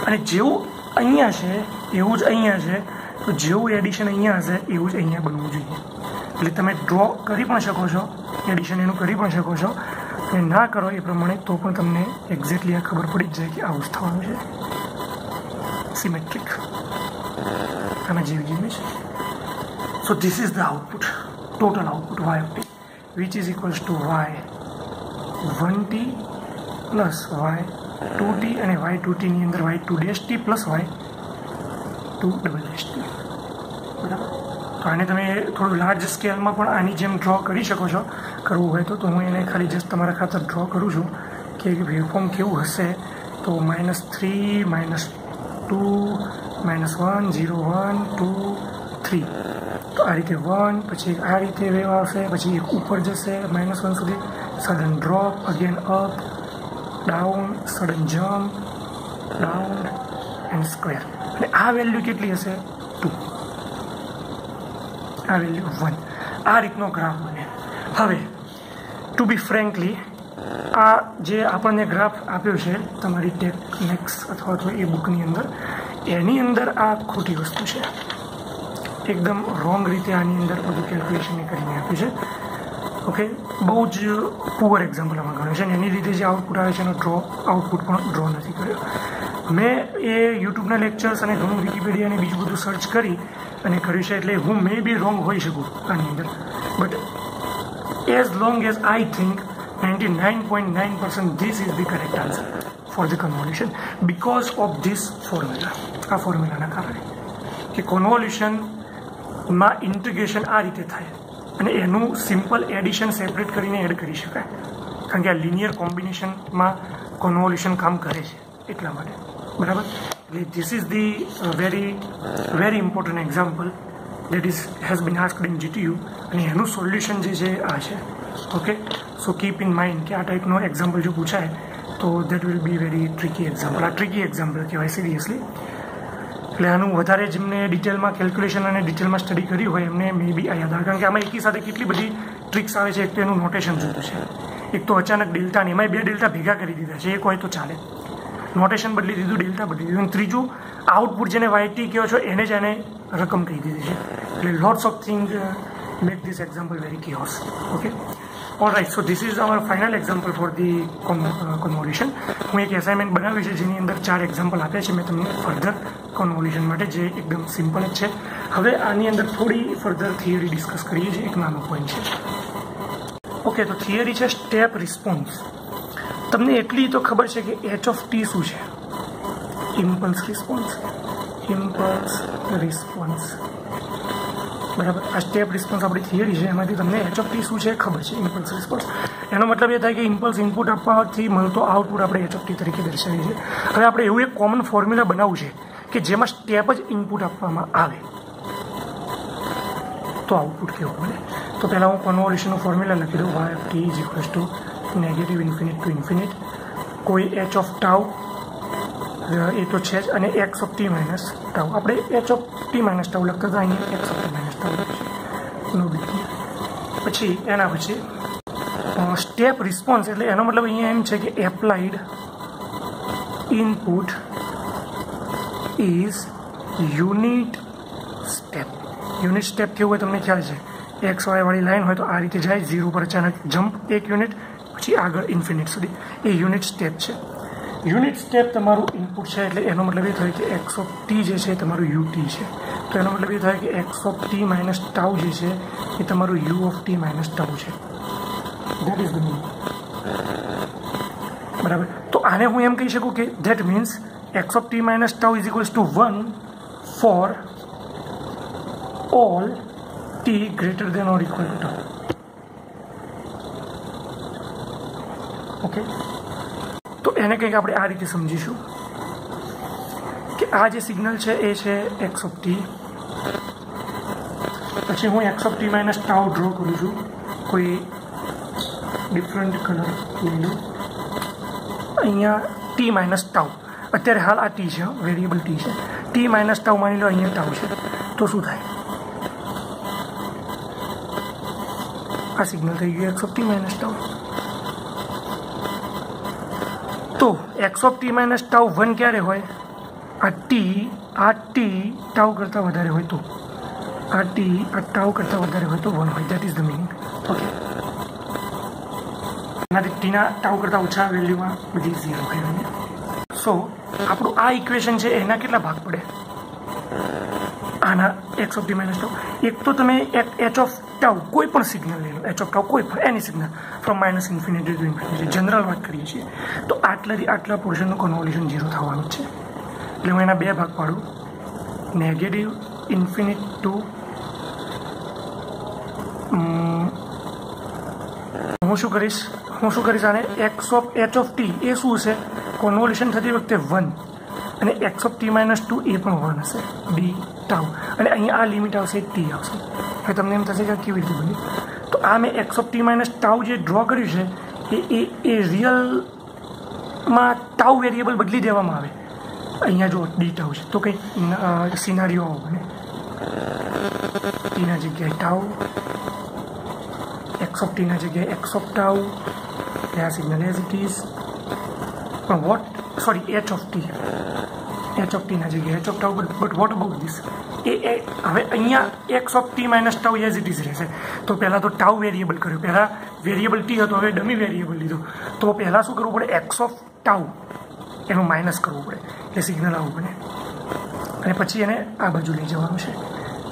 અને જેવું અહીંયા છે એવું જ અહીંયા છે. તો જેવું એડિશન અહીંયા હશે એવું જ અહીંયા બનવું જોઈએ. એટલે તમે ડ્રો કરી પણ શકો છો, એડિશન એનું કરી પણ શકો છો, અને ના કરો એ પ્રમાણે તો પણ તમને એક્ઝેક્ટલી આ ખબર પડી જ જાય કે આવું જ થવાનું છે. સિમેટ્રિક આના જેવી image. So this is the output, total output y of t which is equals to y1t plus y2t અને y2t ની અંદર y2' plus y2 double dash t, બરાબર. તો આને તમે થોડું લાર્જ સ્કેલમાં પણ આની જેમ ડ્રો કરી શકો છો કરવું હોય તો. હું એને ખાલી જસ્ટ તમારા ખાતર ડ્રો કરું છું કે વેવફોર્મ કેવું હશે. તો -3 -2 -1 0 1 2 3. તો આ રીતે 1, પછી આ રીતે વેવ આવશે, પછી એક ઉપર જશે -1 સુધી, sudden drop, again up, down, sudden jump, down and square. અને આ વેલ્યુ કેટલી હશે? 2. આ વેલ્યુ 1. આ રીતનો ગ્રાફ બને. હવે ટુ બી ફ્રેન્કલી આ જે આપણને ગ્રાફ આપ્યો છે તમારી ટેકનેક્સ અથવા તો એ બુકની અંદર, એની અંદર આ ખોટી વસ્તુ છે. એકદમ રોંગ રીતે આની અંદર બધું કેલ્ક્યુલેશન કરીને આપ્યું છે. ઓકે, બહુ જ પુઅર એક્ઝામ્પલ આમાં ગણ્યું છે અને એની લીધે જે આઉટપુટ આવે છે એનો આઉટપુટ પણ ડ્રો નથી કર્યો. મેં એ યુટ્યુબના લેક્ચર્સ અને ઘણું વિકીપીડિયા અને બીજું બધું સર્ચ કરી અને કર્યું છે, એટલે હું મે બી રોંગ હોઈ શકું આની અંદર, but as long as I think 99.9% this is the correct answer for the convolution because of this formula. આ ફોર્મ્યુલાના કારણે કે કોન્વોલ્યુશનમાં ઇન્ટિગ્રેશન આ રીતે થાય અને એનું સિમ્પલ એડિશન સેપરેટ કરીને એડ કરી શકાય, કારણ કે આ લિનિયર કોમ્બિનેશનમાં કોન્વોલ્યુશન કામ કરે છે એટલા માટે. બરાબર, એટલે this is the very important example that is has been asked in GTU અને એનું સોલ્યુશન જે છે આ છે. Okay, so keep in mind કે આ ટાઈપનો એક્ઝામ્પલ જો પૂછાય તો that will be very tricky example. આ ટ્રિકી એક્ઝામ્પલ કહેવાય સિરિયસલી. એટલે આનું વધારે જેમને ડિટેલમાં કેલ્ક્યુલેશન અને ડિટેલમાં સ્ટડી કર્યું હોય એમને મે બી આ યાદ આવે, કારણ કે આમાં એકી સાથે કેટલી બધી ટ્રિક્સ આવે છે. એક તો એનું નોટેશન જોતું છે, એક તો અચાનક ડેલ્ટા ને એમાં 2 ડેલ્ટા ભેગા કરી દીધા છે, એક હોય તો ચાલે, નોટેશન બદલી દીધું, ડેલ્ટા બદલી દીધું, અને ત્રીજું આઉટપુટ જેને YT કહો છો એને જ એને રકમ કહી દીધી છે. એટલે lots of thing make this example very chaos. Okay, alright, so this is our final example for the convolution. હું એક એસાઇનમેન્ટ બનાવ્યું છે જેની અંદર 4 એક્ઝામ્પલ આપ્યા છે મેં તમને ફર્ધર કોન્વોલ્યુશન માટે, જે એકદમ સિમ્પલ જ છે. હવે આની અંદર થોડી ફર્ધર થિયરી ડિસ્કસ કરીએ છીએ, એક નાનો પોઈન્ટ છે. ઓકે, તો થિયરી છે સ્ટેપ રિસ્પોન્સ. તમને એટલી તો ખબર છે કે h(t) શું છે? Impulse response. ઇમ્પલ્સ રિસ્પોન્સ, બરાબર. આ સ્ટેપ રિસ્પોન્સ આપણી થિયરી છે, એમાંથી તમને h(t) શું છે ખબર છે, ઇમ્પલ્સ રિસ્પોન્સ. એનો મતલબ એ થાય કે ઇમ્પલ્સ ઇનપુટ આપવાથી મળતો આઉટપુટ આપણે h(t) તરીકે દર્શાવીએ છીએ. હવે આપણે એવું એક કોમન ફોર્મ્યુલા બનાવવું છે કે જેમાં સ્ટેપ જ ઇનપુટ આપવામાં આવે તો આઉટપુટ કેવું મળે. તો પહેલાં હું કોન્વોલ્યુશનનું ફોર્મ્યુલા લખી દઉં. y(t) = negative infinite to infinite, કોઈ h(τ) એ તો છે જ, અને x(t) - τ. આપણે h(t) - τ લખતા હતા, અહીંયા x(t) - τ નો બિગ ડીલ. પછી એના પછી સ્ટેપ રિસ્પોન્સ, એટલે એનો મતલબ અહીંયા એમ છે કે applied input is unit step. Unit step કેવું હોય તમને ખ્યાલ છે, XY વાળી લાઈન હોય તો આ રીતે જાય, 0 પર અચાનક જમ્પ 1 યુનિટ, પછી આગળ ઇન્ફિનિટ સુધી, એ યુનિટ સ્ટેપ છે. યુનિટ સ્ટેપ તમારું ઇનપુટ છે, એટલે એનો મતલબ એ થાય કે x(t) જે છે તમારું ut છે. તો એનો મતલબ એ થાય કે x(t) - τ જે છે એ તમારું u(t) - τ છે. That is the meaning. બરાબર, તો આને હું એમ કહી શકું કે that means x(t - τ = 1 for all t greater than or equal to τ. Okay, તો એને કંઈક આપણે આ રીતે સમજીશું કે આ જે સિગ્નલ છે એ છે x(t). પછી હું x(t - τ) ડ્રો કરું છું, કોઈ ડિફરન્ટ કલર લઈ લઉં. અહીંયા t - τ, અત્યારે હાલ આ t છે, વેરિયેબલ t છે. t - τ માની લો અહીંયા τ છે, તો શું થાય? આ સિગ્નલ થઈ ગયું x(t - τ). તો x(t - τ) 1 ક્યારે હોય? આ t τ કરતાં વધારે હોય તો, આ t τ કરતાં વધારે હોય તો 1 હોય. That is the meaning. Okay, એનાથી ટીના τ કરતાં ઓછા વેલ્યુમાં બધી 0 કહેવાય. સો આપણું આ ઇક્વેશન છે એના કેટલા ભાગ પડે? આના x(t - τ). એક તો તમે h(τ) કોઈ પણ સિગ્નલ લઈ લો, h(τ) કોઈ પણ એની સિગ્નલ ફ્રોમ -∞ ટુ ∞, જનરલ વાત કરીએ છીએ, તો આટલા પોર્શનનું કોન્વોલ્યુશન 0 થવાનું છે. એટલે હું એના 2 ભાગ પાડું, નેગેટિવ ઇન્ફિનિટ ટુ હું શું કરીશ આને h(t) એ શું છે? કોન્વોલ્યુશન થતી વખતે 1, અને x(t - 2) એ પણ 1 હશે, d τ, અને અહીંયા આ લિમિટ આવશે, t આવશે. હવે તમને એમ થશે કે કેવી રીતે બની? તો આ મેં x(t - τ) જે ડ્રો કર્યું છે એ રિયલમાં τ વેરિયેબલ બદલી દેવામાં આવે. અહીંયા જો d τ છે તો કંઈક સિનારીઓ બને, tના જગ્યાએ τ, एक्स ऑफ टी ना जगह एक्स ऑफ टाउ या signal as it is h of t ना जगह h of tau but what about this હવે અહીંયા x of t minus tau as it is રહેશે તો પહેલાં તો ટાઉ વેરિયેબલ કર્યો પહેલાં વેરિયેબલ ટી હતો હવે ડમી વેરિયેબલ લીધો તો પહેલાં શું કરવું પડે एक्स ऑफ टाउ એનું માઇનસ કરવું પડે એટલે સિગ્નલ આવું બને અને પછી એને આ બાજુ લઈ જવાનું છે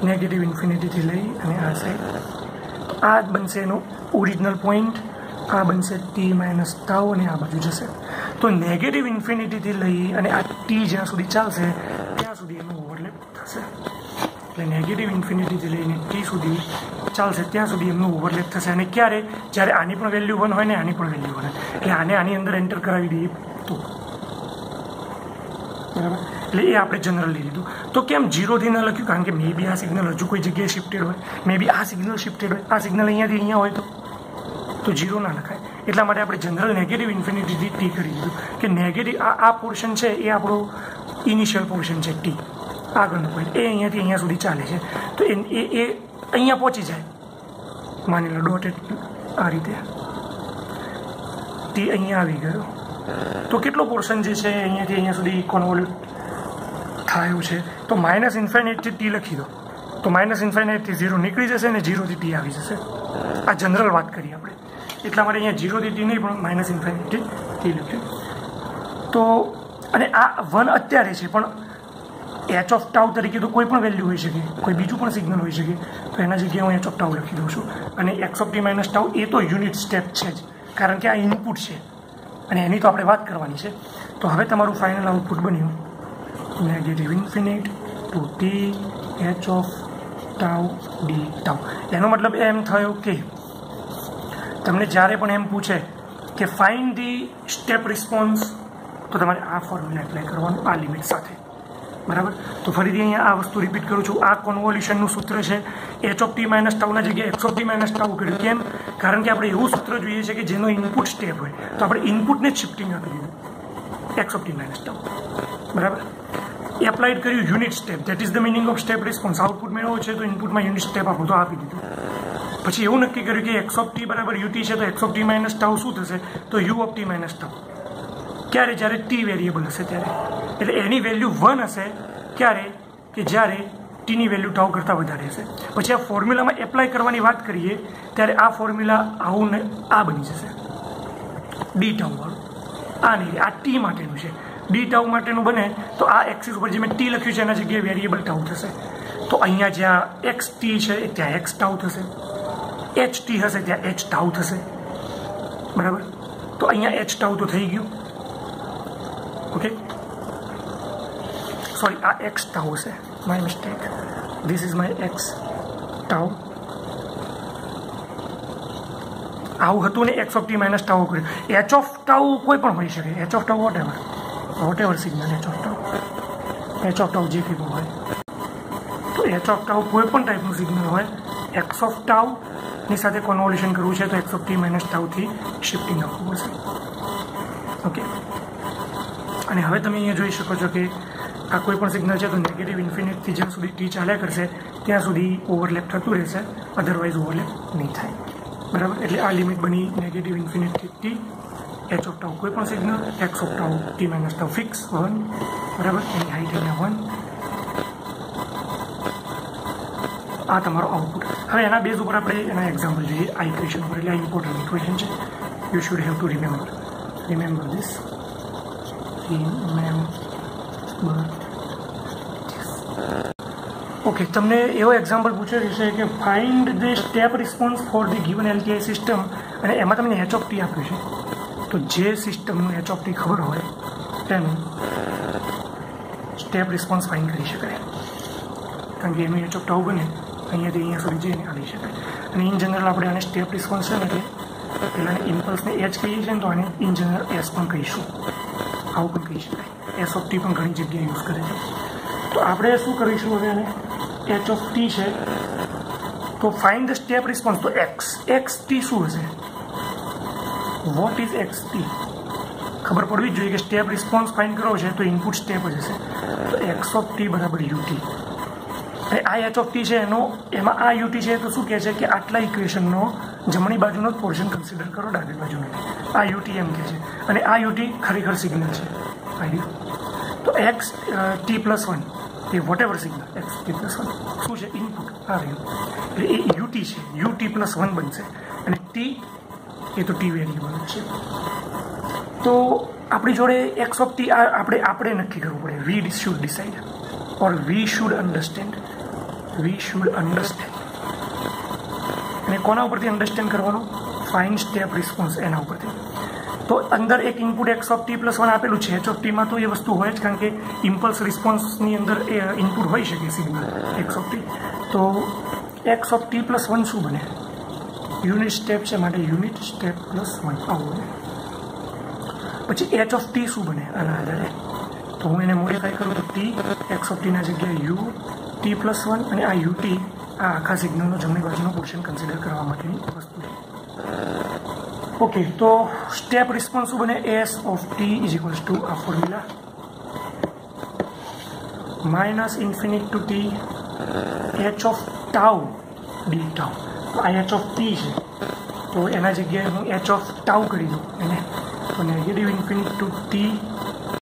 નેગેટિવ ઇન્ફિનિટીથી લઈ અને આ સાઈડ આ બનશે એનો ઓરિજિનલ પોઈન્ટ આ બનશે ટી માઇનસ ટાઉ અને આ બાજુ જશે તો નેગેટિવ ઇન્ફિનિટીથી લઈ અને આ ટી જ્યાં સુધી ચાલશે ત્યાં સુધી એનું ઓવરલેપ થશે એટલે નેગેટિવ ઇન્ફિનિટીથી લઈને ટી સુધી ચાલશે ત્યાં સુધી એમનું ઓવરલેપ થશે અને ક્યારે જ્યારે આની પણ વેલ્યુ 1 હોય ને આની પણ વેલ્યુ 1 હોય એટલે આને આની અંદર એન્ટર કરાવી દઈએ તો બરાબર એટલે એ આપણે જનરલી લીધું તો કેમ 0થી ન લખ્યું કારણ કે મે બી આ સિગ્નલ હજુ કોઈ જગ્યાએ શિફ્ટેડ હોય મે બી આ સિગ્નલ શિફ્ટેડ હોય આ સિગ્નલ અહીંયાથી અહીંયા હોય તો 0 ના લખાય એટલા માટે આપણે જનરલ નેગેટિવ ઇન્ફિનિટીથી ટી કરી દીધું કે નેગેટિવ આ પોર્શન છે એ આપણો ઇનિશિયલ પોર્શન છે ટી આગળનો પોઈન્ટ એ અહીંયાથી અહીંયા સુધી ચાલે છે તો એ અહીંયા પહોંચી જાય માની લો ડોટેડ આ રીતે ટી અહીંયા આવી ગયો તો કેટલો પોર્શન જે છે અહીંયાથી અહીંયા સુધી કોન્વોલ્યુટ થયું છે તો માઇનસ ઇન્ફાઇનાઇટથી ટી લખી દો તો માઇનસ ઇન્ફાઇનાઇટથી 0 નીકળી જશે અને 0થી ટી આવી જશે આ જનરલ વાત કરીએ આપણે એટલા માટે અહીંયા 0થી ટી નહીં પણ માઇનસ ઇન્ફાઇનાઇટથી ટી લખ્યું તો અને આ 1 અત્યારે છે પણ એચ ઓફ ટાઉ તરીકે તો કોઈ પણ વેલ્યુ હોઈ શકે કોઈ બીજું પણ સિગ્નલ હોઈ શકે તો એના જગ્યાએ હું એચ ઓફ ટાઉ લખી દઉં છું અને x of t minus tau એ તો યુનિટ સ્ટેપ છે જ કારણ કે આ ઇનપુટ છે અને એની તો આપણે વાત કરવાની છે તો હવે તમારું ફાઇનલ આઉટપુટ બન્યું negative infinite to t h of tau d tau એનો મતલબ એમ થયો કે તમને જ્યારે પણ એમ પૂછે કે ફાઇન્ડ ધી સ્ટેપ રિસ્પોન્સ તો તમારે આ ફોર્મ્યુલા એપ્લાય કરવાનું આ લિમિટ સાથે બરાબર તો ફરીથી અહીંયા આ વસ્તુ રિપીટ કરું છું આ કોન્વોલ્યુશનનું સૂત્ર છે એચ ઓફ ટી માઇનસ ટાઉના જગ્યાએ x of t minus tau કર્યું કેમ કારણ કે આપણે એવું સૂત્ર જોઈએ છે કે જેનો ઇનપુટ સ્ટેપ હોય તો આપણે ઇનપુટને જ શિફ્ટિંગ આપી દીધું x of t minus tau બરાબર એપ્લાઇડ કર્યું unit step that is the meaning of step response output મેળવો છે તો ઇનપુટમાં યુનિટ સ્ટેપ આપો તો આપી દીધું પછી એવું નક્કી કર્યું કે એક્સ ઓફ ટી બરાબર યુટી છે તો x of t minus tau શું થશે તો you of t minus tau ક્યારે જ્યારે ટી વેરિયેબલ હશે ત્યારે એટલે એની વેલ્યુ 1 હશે ક્યારે કે જ્યારે ટીની વેલ્યુ ટાઉ કરતાં વધારે હશે પછી આ ફોર્મ્યુલામાં એપ્લાય કરવાની વાત કરીએ ત્યારે આ ફોર્મ્યુલા આવું ને આ બની જશે ડી ટાઉવાળું આ નહીં આ ટી માટેનું છે ડી ટાઉ માટેનું બને તો આ એક્સિસ ઉપર જે મેં ટી લખ્યું છે એના જગ્યાએ વેરિયેબલ ટાઉ થશે તો અહીંયા જ્યાં એક્સ ટી છે ત્યાં એક્સ ટાઉ થશે એચ ટી હશે ત્યાં એચ ટાઉ થશે બરાબર તો અહીંયા એચ ટાઉ તો થઈ ગયું ઓકે સોરી આ એક્સ ટાઉ હશે my mistake this is my x tau આવું હતું ને x of t minus tau કર્યું એચ ઓફ ટાઉ કોઈ પણ હોઈ શકે h of tau whatever signal h of tau જે કંઈ પણ હોય તો એચ ઓફ ટાઉ કોઈ પણ ટાઈપનું સિગ્નલ હોય એક્સ ઓફ ટાઉની સાથે કોન્વોલ્યુશન કરવું છે તો એક્સ ઓફ ટી માઇનસ ટાઉથી શિફ્ટિંગ આપવું પડશે ઓકે અને હવે તમે અહીંયા જોઈ શકો છો કે આ કોઈ પણ સિગ્નલ છે તો નેગેટિવ ઇન્ફિનિટથી જ્યાં સુધી ટી ચાલ્યા કરશે ત્યાં સુધી ઓવરલેપ થતું રહેશે અધરવાઇઝ ઓવરલેપ નહીં થાય બરાબર એટલે આ લિમિટ બની નેગેટિવ ઇન્ફિનિટથી ટી એચ ઓફ ટાઉ કોઈ પણ signal x of tau t minus tau fix 1 બરાબર એની હાઈટ અહીંયા 1 આ તમારો આઉટપુટ હવે એના બેઝ ઉપર આપણે એના એક્ઝામ્પલ જોઈએ આ ઇક્વેશન ઉપર એટલે આ ઇમ્પોર્ટન્ટ ઇક્વેશન છે you should have to remember this okay તમને એવો એક્ઝામ્પલ પૂછેલું છે કે find the step response for the given LTI system અને એમાં તમને એચ ઓફ ટી આપ્યું છે તો જે સિસ્ટમનું એચ ઓફ ટી ખબર હોય તેનું સ્ટેપ રિસ્પોન્સ ફાઇન્ડ કરી શકાય કારણ કે એનું એચ ઓફ ટાઉ બને અહીંયાથી અહીંયા સુધી જઈને આવી શકાય અને ઇન જનરલ આપણે આને સ્ટેપ રિસ્પોન્સ છે ને પહેલાં ઇમ્પલ્સને એચ કહીએ છીએ ને તો આને ઇન જનરલ એસ પણ કહીશું આવું પણ કહી શકાય એસ ઓફ ટી પણ ઘણી જગ્યાએ યુઝ કરે છે તો આપણે શું કરીશું હવે આને એચ ઓફ ટી છે તો ફાઇન્ડ ધ સ્ટેપ રિસ્પોન્સ તો એક્સ ટી શું હશે વોટ ઇઝ એક્સ ટી ખબર પડવી જ જોઈએ કે સ્ટેપ રિસ્પોન્સ ફાઇન્ડ કરવો છે તો ઇનપુટ સ્ટેપ જ હશે તો એક્સ ઓફ ટી બરાબર યુટી અને આ એચ ઓફ ટી છે એમાં આ યુટી છે તો શું કહે છે કે આટલા ઇક્વેશનનો જમણી બાજુનો જ પોર્શન કન્સિડર કરો, ડાબી બાજુનો. આ યુટી એમ કે છે અને આ યુટી ખરેખર સિગ્નલ છે. તો એક્સ ટી પ્લસ વન એ whatever signal x t plus one શું છે? ઇનપુટ. આ રહ્યું એટલે એ યુટી છે, યુટી પ્લસ વન બનશે અને ટી એ તો ટી વેરિયેબલ છે. તો આપણી જોડે એક્સ ઓફ ટી આપણે નક્કી કરવું પડે. We should decide or we should understand. અને કોના ઉપરથી અન્ડરસ્ટેન્ડ કરવાનું? ફાઇન સ્ટેપ રિસ્પોન્સ, એના ઉપરથી. તો અંદર એક input x of T plus one આપેલું છે. એચ ઓફ ટીમાં તો એ વસ્તુ હોય જ, કારણ કે ઇમ્પલ્સ રિસ્પોન્સની અંદર એ ઇનપુટ હોઈ શકે સિગ્નલ એક્સ ઓફ ટી. તો x of T plus one શું બને? યુનિટ સ્ટેપ છે માટે યુનિટ સ્ટેપ પ્લસ વન આવું બને. પછી એચ ઓફ ટી શું બને આના આધારે? તો હું એને મોડિફાઈ કરું તો ટી એક્સ ઓફ ટીના જગ્યાએ યુ ટી પ્લસ વન અને આ યુટી આ આખા સિગ્નલનો જમણી બાજુનો પોર્શન કન્સિડર કરવા માટેની વસ્તુ છે. ઓકે, તો સ્ટેપ રિસ્પોન્સ શું બને? S of t is equals to આ formula minus infinite to t h of tau d tau. તો આ એચ ઓફ ટી છે તો એના જગ્યાએ હું એચ ઓફ ટાઉ કરી દઉં એને, તો નેગેટિવ ઇન્ફિનિટ ટુ ટી